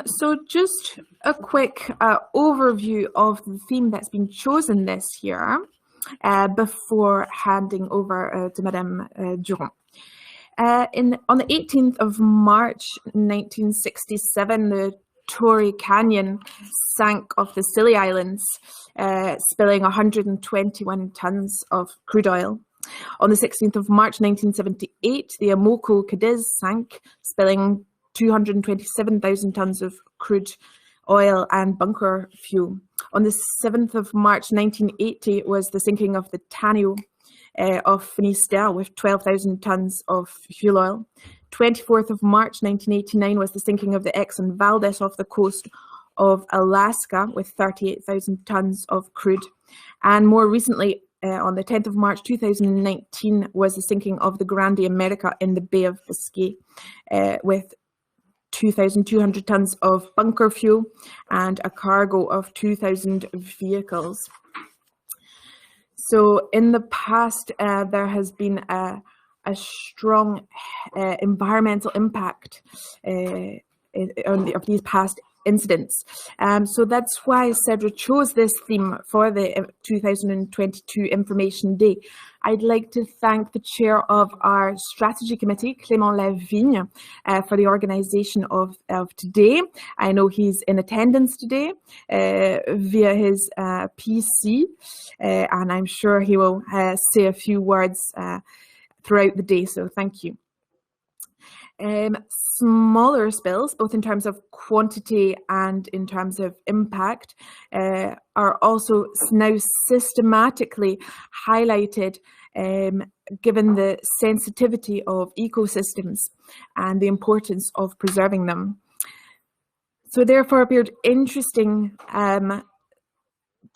So just a quick overview of the theme that's been chosen this year before handing over to Madame Duron. On the 18th of March 1967, the Torrey Canyon sank off the Scilly Islands, spilling 121 tons of crude oil. On the 16th of March 1978, the Amoco Cadiz sank, spilling 227,000 tons of crude oil and bunker fuel. On the 7th of March 1980 was the sinking of the Tanio off Finisterre with 12,000 tons of fuel oil. 24th of March 1989 was the sinking of the Exxon Valdez off the coast of Alaska with 38,000 tons of crude. And more recently, on the 10th of March 2019 was the sinking of the Grande America in the Bay of Biscay with 2,200 tons of bunker fuel and a cargo of 2,000 vehicles. So in the past, there has been a strong environmental impact of these past incidents. So that's why Cedre chose this theme for the 2022 Information Day. I'd like to thank the chair of our strategy committee, Clément Lavigne, for the organisation of today. I know he's in attendance today via his PC, and I'm sure he will say a few words throughout the day, so thank you. Smaller spills, both in terms of quantity and in terms of impact, are also now systematically highlighted given the sensitivity of ecosystems and the importance of preserving them. So therefore it appeared interesting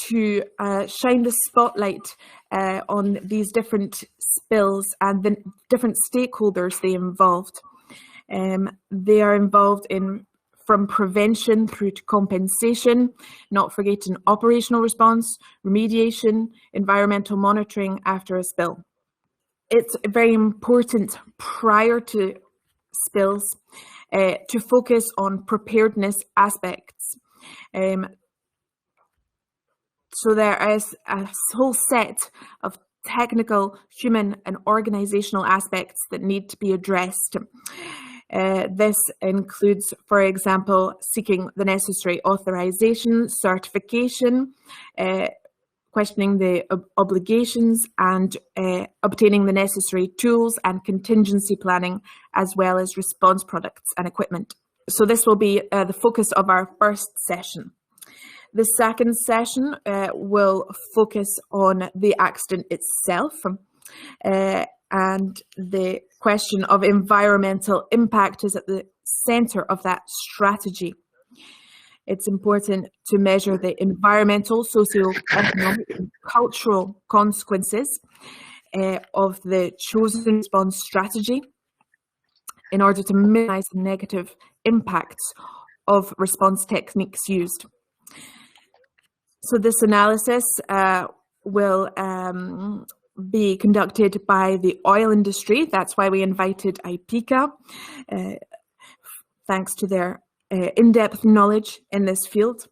to shine the spotlight on these different spills and the different stakeholders they involved. They are involved in from prevention through to compensation, not forgetting operational response, remediation, environmental monitoring after a spill. It's very important prior to spills to focus on preparedness aspects. So there is a whole set of technical, human and organizational aspects that need to be addressed. This includes, for example, seeking the necessary authorization, certification, questioning the obligations and obtaining the necessary tools and contingency planning, as well as response products and equipment. So this will be the focus of our first session. The second session will focus on the accident itself and the question of environmental impact is at the center of that strategy. It's important to measure the environmental, socio-economic and cultural consequences of the chosen response strategy in order to minimize the negative impacts of response techniques used. So this analysis will be conducted by the oil industry. That's why we invited IPICA, thanks to their in-depth knowledge in this field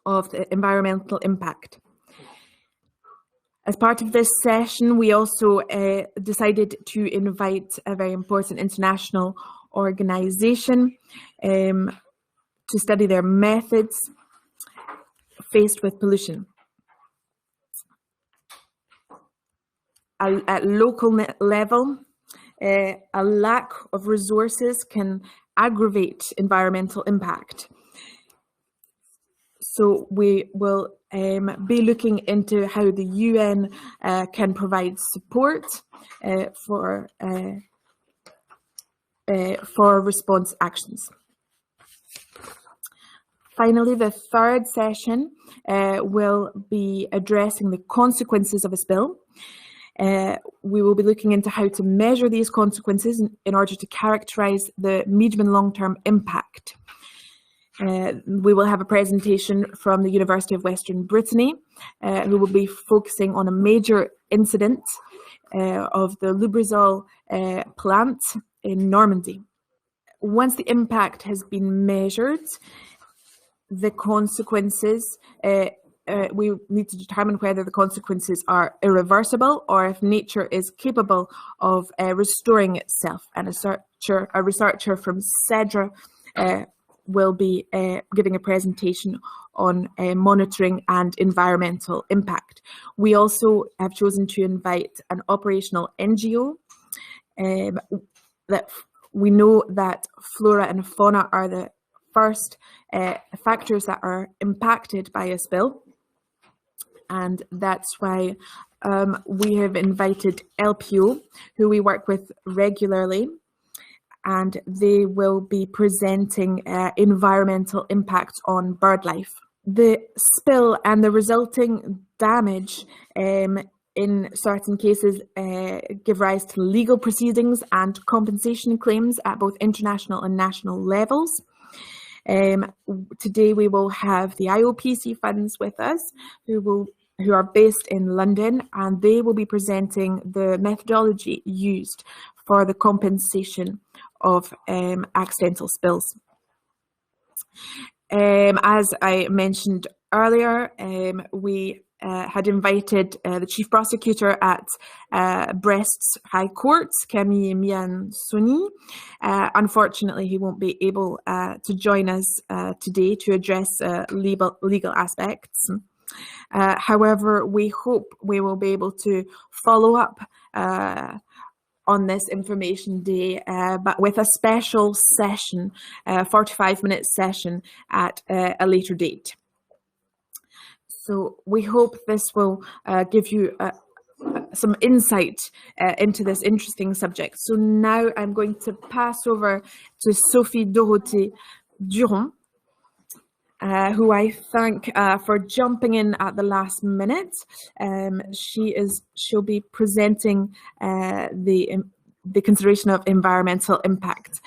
of the environmental impact. As part of this session, we also decided to invite a very important international organization to study their methods faced with pollution. At local level, a lack of resources can aggravate environmental impact. So we will be looking into how the UN can provide support for response actions. Finally, the third session will be addressing the consequences of a spill. We will be looking into how to measure these consequences in order to characterize the medium and long-term impact. We will have a presentation from the University of Western Brittany, who will be focusing on a major incident of the Lubrizol plant in Normandy. once the impact has been measured, the consequences, we need to determine whether the consequences are irreversible or if nature is capable of restoring itself. And a researcher from Cedre will be giving a presentation on monitoring and environmental impact. We also have chosen to invite an operational NGO. That we know that flora and fauna are the first factors that are impacted by a spill, and that's why we have invited LPO, who we work with regularly, and they will be presenting environmental impact on bird life. The spill and the resulting damage in certain cases give rise to legal proceedings and compensation claims at both international and national levels. Today we will have the IOPC funds with us, who are based in London, and they will be presenting the methodology used for the compensation of accidental spills. As I mentioned earlier, we had invited the Chief Prosecutor at Brest's High Court, Camille Mian-Soni. Unfortunately, he won't be able to join us today to address legal aspects. However, we hope we will be able to follow up on this information day, but with a special session, 45-minute session at a later date. So we hope this will give you some insight into this interesting subject. So now I'm going to pass over to Sophie Dorothée Duron, who I thank for jumping in at the last minute. She'll be presenting the consideration of environmental impact.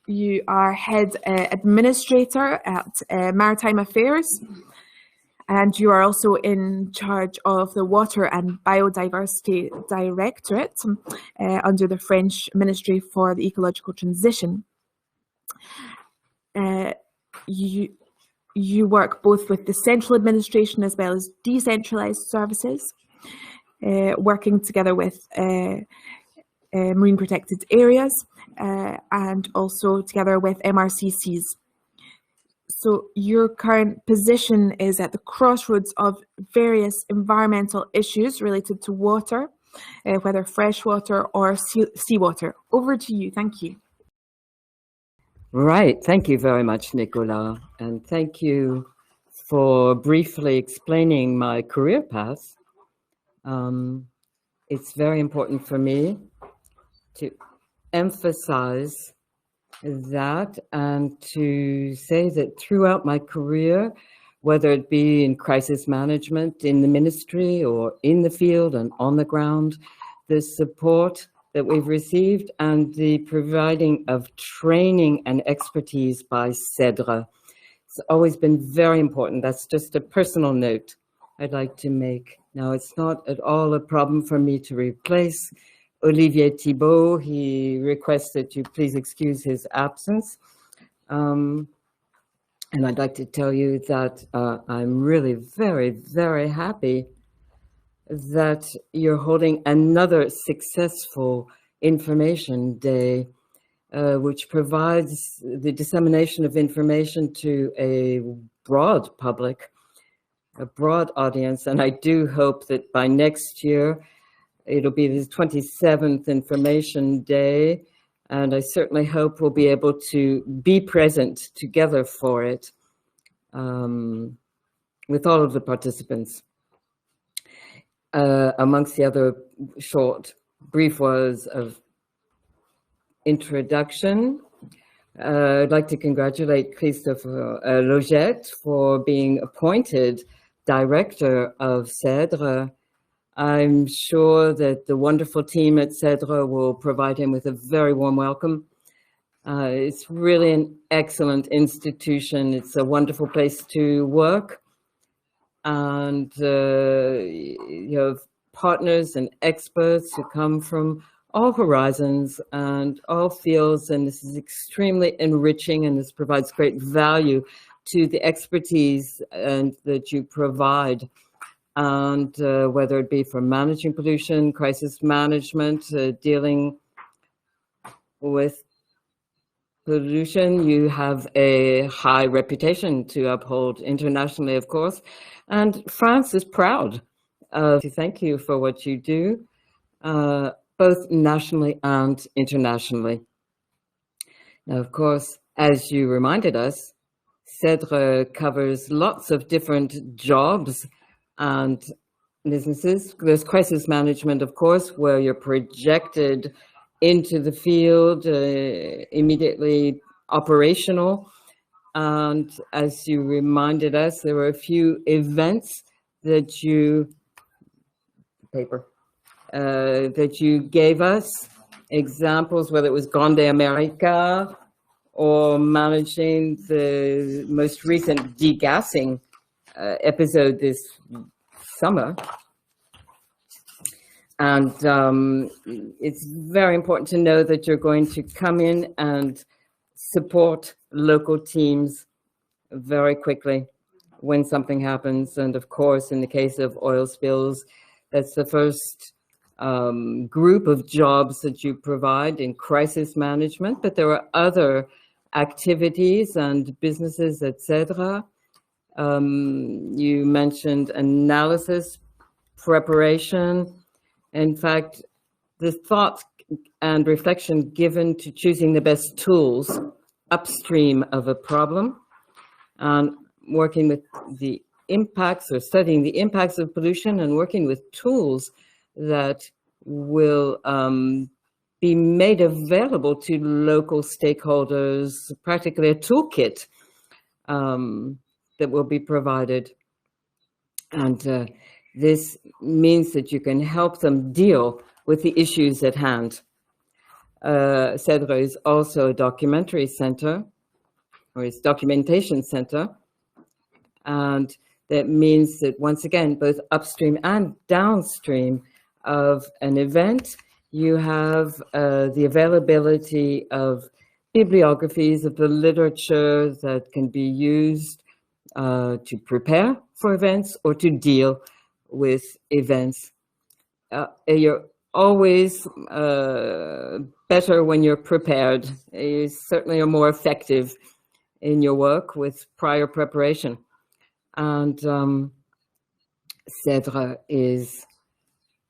You are head administrator at Maritime Affairs, and you are also in charge of the Water and Biodiversity Directorate under the French Ministry for the Ecological Transition. You work both with the central administration as well as decentralized services, working together with marine protected areas and also together with MRCCs. So your current position is at the crossroads of various environmental issues related to water, whether freshwater or seawater. Over to you. Thank you. Right. Thank you very much, Nicolas. And thank you for briefly explaining my career path. It's very important for me to emphasize that and to say that throughout my career, whether it be in crisis management in the ministry or in the field and on the ground, the support that we've received and the providing of training and expertise by Cedre, it's always been very important. That's just a personal note I'd like to make. Now, it's not at all a problem for me to replace Olivier Thibault. He requests that you please excuse his absence. And I'd like to tell you that I'm really very, very happy that you're holding another successful information day, which provides the dissemination of information to a broad public, a broad audience. And I do hope that by next year, it'll be the 27th Information Day, and I certainly hope we'll be able to be present together for it with all of the participants. Amongst the other short, brief words of introduction, I'd like to congratulate Christopher Logette for being appointed Director of Cedre. I'm sure that the wonderful team at Cedre will provide him with a very warm welcome. It's really an excellent institution. It's a wonderful place to work. And you have partners and experts who come from all horizons and all fields, and this is extremely enriching, and this provides great value to the expertise and that you provide. And whether it be for managing pollution, crisis management, dealing with pollution, you have a high reputation to uphold internationally, of course. And France is proud to thank you for what you do, both nationally and internationally. Now, of course, as you reminded us, Cedre covers lots of different jobs and businesses. There's crisis management, of course, where you're projected into the field, immediately operational. And as you reminded us, there were a few events that you that you gave us, examples, whether it was Grande America or managing the most recent degassing episode this summer. And it's very important to know that you're going to come in and support local teams very quickly when something happens. And of course, in the case of oil spills, that's the first group of jobs that you provide in crisis management, but there are other activities and businesses, etc. You mentioned analysis, preparation. In fact, the thought and reflection given to choosing the best tools upstream of a problem and working with the impacts or studying the impacts of pollution and working with tools that will be made available to local stakeholders, practically a toolkit that will be provided. And this means that you can help them deal with the issues at hand. Cedre is also a documentary center, or its documentation center. And that means that, once again, both upstream and downstream of an event, you have the availability of bibliographies of the literature that can be used to prepare for events or to deal with events. You're always better when you're prepared. You certainly are more effective in your work with prior preparation. And Cedre is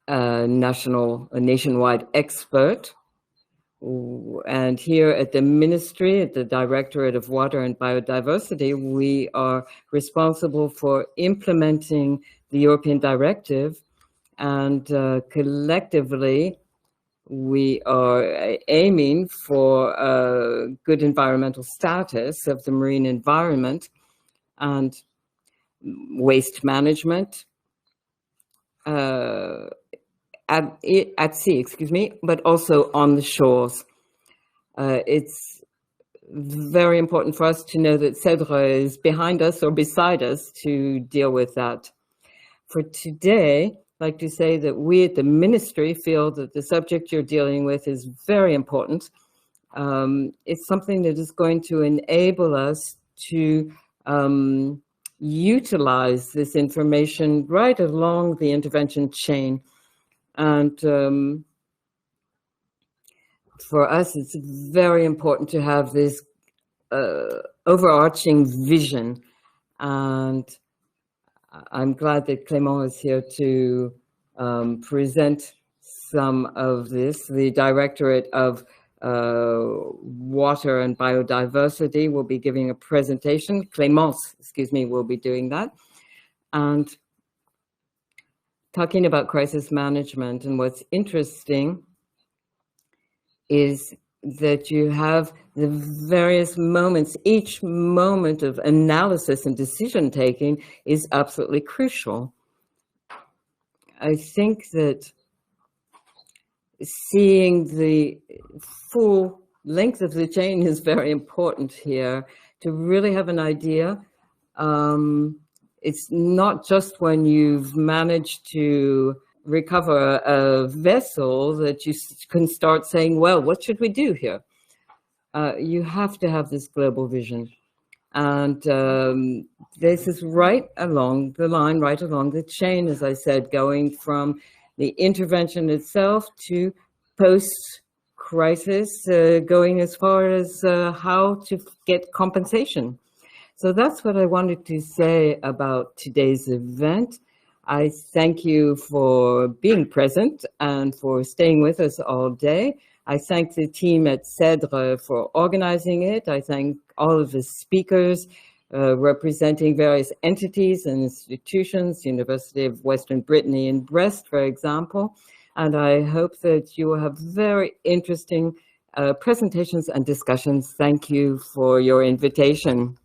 a nationwide expert. And here at the Ministry, at the Directorate of Water and Biodiversity, we are responsible for implementing the European Directive, and collectively we are aiming for a good environmental status of the marine environment and waste management at sea, excuse me, but also on the shores. It's very important for us to know that Cedre is behind us or beside us to deal with that. For today, I'd like to say that we at the Ministry feel that the subject you're dealing with is very important. It's something that is going to enable us to utilize this information right along the intervention chain. And for us, it's very important to have this overarching vision. And I'm glad that Clément is here to present some of this. The Directorate of Water and Biodiversity will be giving a presentation. Clémence, excuse me, will be doing that. And talking about crisis management, and what's interesting is that you have the various moments. Each moment of analysis and decision taking is absolutely crucial. I think that seeing the full length of the chain is very important here to really have an idea. It's not just when you've managed to recover a vessel that you can start saying, well, what should we do here? You have to have this global vision. And this is right along the line, right along the chain, as I said, going from the intervention itself to post-crisis, going as far as how to get compensation. So that's what I wanted to say about today's event. I thank you for being present and for staying with us all day. I thank the team at Cedre for organizing it. I thank all of the speakers representing various entities and institutions, University of Western Brittany in Brest, for example. And I hope that you will have very interesting presentations and discussions. Thank you for your invitation.